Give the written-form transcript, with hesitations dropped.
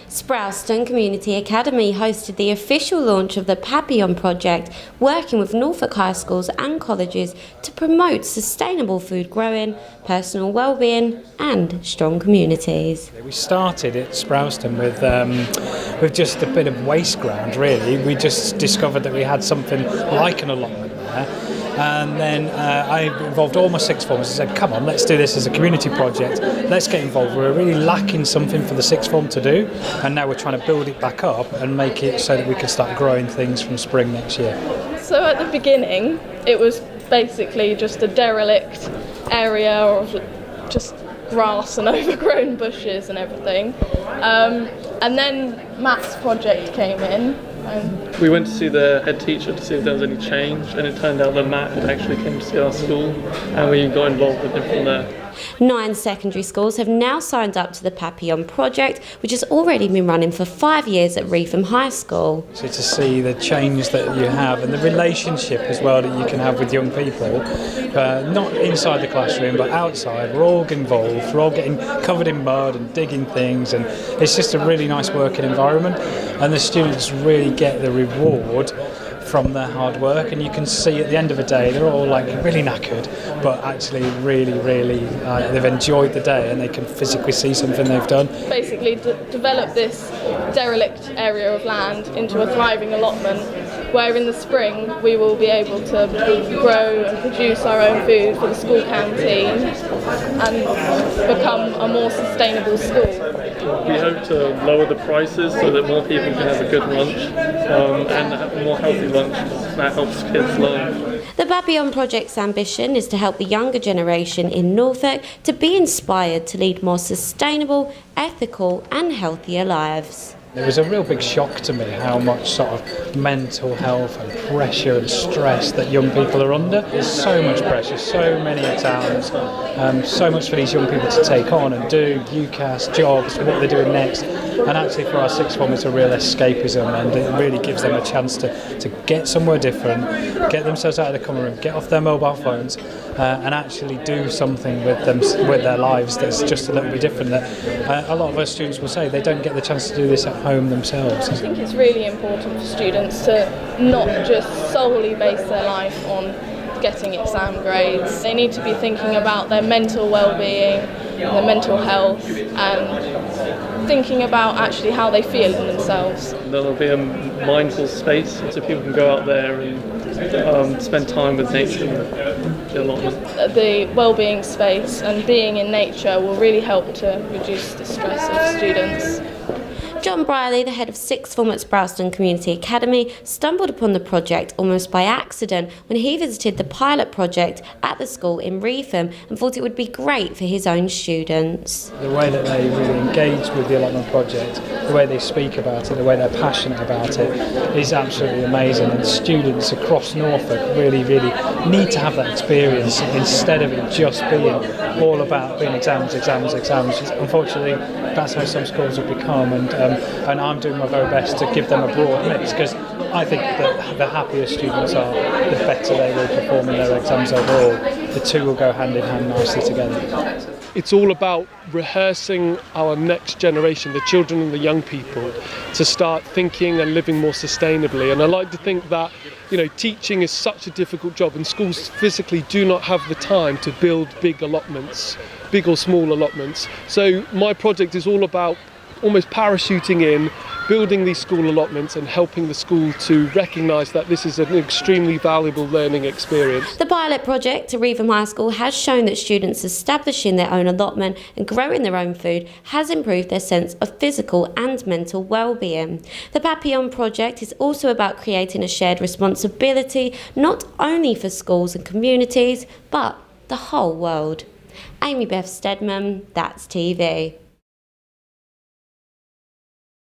Sprowston Community Academy hosted the official launch of the Papillon project, working with Norfolk high schools and colleges to promote sustainable food growing, personal wellbeing and strong communities. We started at Sprowston with just a bit of waste ground, really. We just discovered that we had something like an allotment there. And then I involved all my sixth formers and said, come on, let's do this as a community project. Let's get involved. We're really lacking something for the sixth form to do. And now we're trying to build it back up and make it so that we can start growing things from spring next year. So at the beginning, it was basically just a derelict area of just grass and overgrown bushes and everything. And then Matt's project came in. We went to see the head teacher to see if there was any change, and it turned out that Matt had actually came to see our school, and we got involved with him from there. 9 secondary schools have now signed up to the Papillon project, which has already been running for 5 years at Reetham High School. So to see the change that you have and the relationship as well that you can have with young people, not inside the classroom but outside, we're all involved, we're all getting covered in mud and digging things, and it's just a really nice working environment, and the students really get the reward from their hard work, and you can see at the end of the day they're all like really knackered, but actually really they've enjoyed the day and they can physically see something they've done. Basically develop this derelict area of land into a thriving allotment where in the spring we will be able to grow and produce our own food for the school canteen and become a more sustainable school. We hope to lower the prices so that more people can have a good lunch and have a more healthy lunch. That helps kids learn. The Papillon project's ambition is to help the younger generation in Norfolk to be inspired to lead more sustainable, ethical and healthier lives. It was a real big shock to me how much sort of mental health and pressure and stress that young people are under. There's so much pressure, so many exams, so much for these young people to take on and do, UCAS, jobs, what they're doing next. And actually for our sixth form it's a real escapism, and it really gives them a chance to get somewhere different, get themselves out of the common room, get off their mobile phones and actually do something with their lives that's just a little bit different. That a lot of our students will say they don't get the chance to do this at home themselves. I think it's really important for students to not just solely base their life on getting exam grades. They need to be thinking about their mental well-being, their mental health, and thinking about actually how they feel in themselves. There'll be a mindful space so people can go out there and spend time with nature and the allotment. The well-being space and being in nature will really help to reduce the stress of students. John Briley, the head of sixth form at Sprowston Community Academy, stumbled upon the project almost by accident when he visited the pilot project at the school in Reetham and thought it would be great for his own students. The way that they really engage with the allotment project, the way they speak about it, the way they're passionate about it is absolutely amazing, and students across Norfolk really need to have that experience instead of it just being all about being exams. Unfortunately, that's how some schools have become, and I'm doing my very best to give them a broad mix, because I think that the happier students are, the better they will perform in their exams overall. The two will go hand in hand nicely together. It's all about rehearsing our next generation, the children and the young people, to start thinking and living more sustainably. And I like to think that, teaching is such a difficult job, and schools physically do not have the time to build big allotments, big or small allotments. So my project is all about almost parachuting in, building these school allotments and helping the school to recognise that this is an extremely valuable learning experience. The pilot project at Reetham High School has shown that students establishing their own allotment and growing their own food has improved their sense of physical and mental well-being. The Papillon project is also about creating a shared responsibility not only for schools and communities but the whole world. Amy Beth Stedman, That's TV.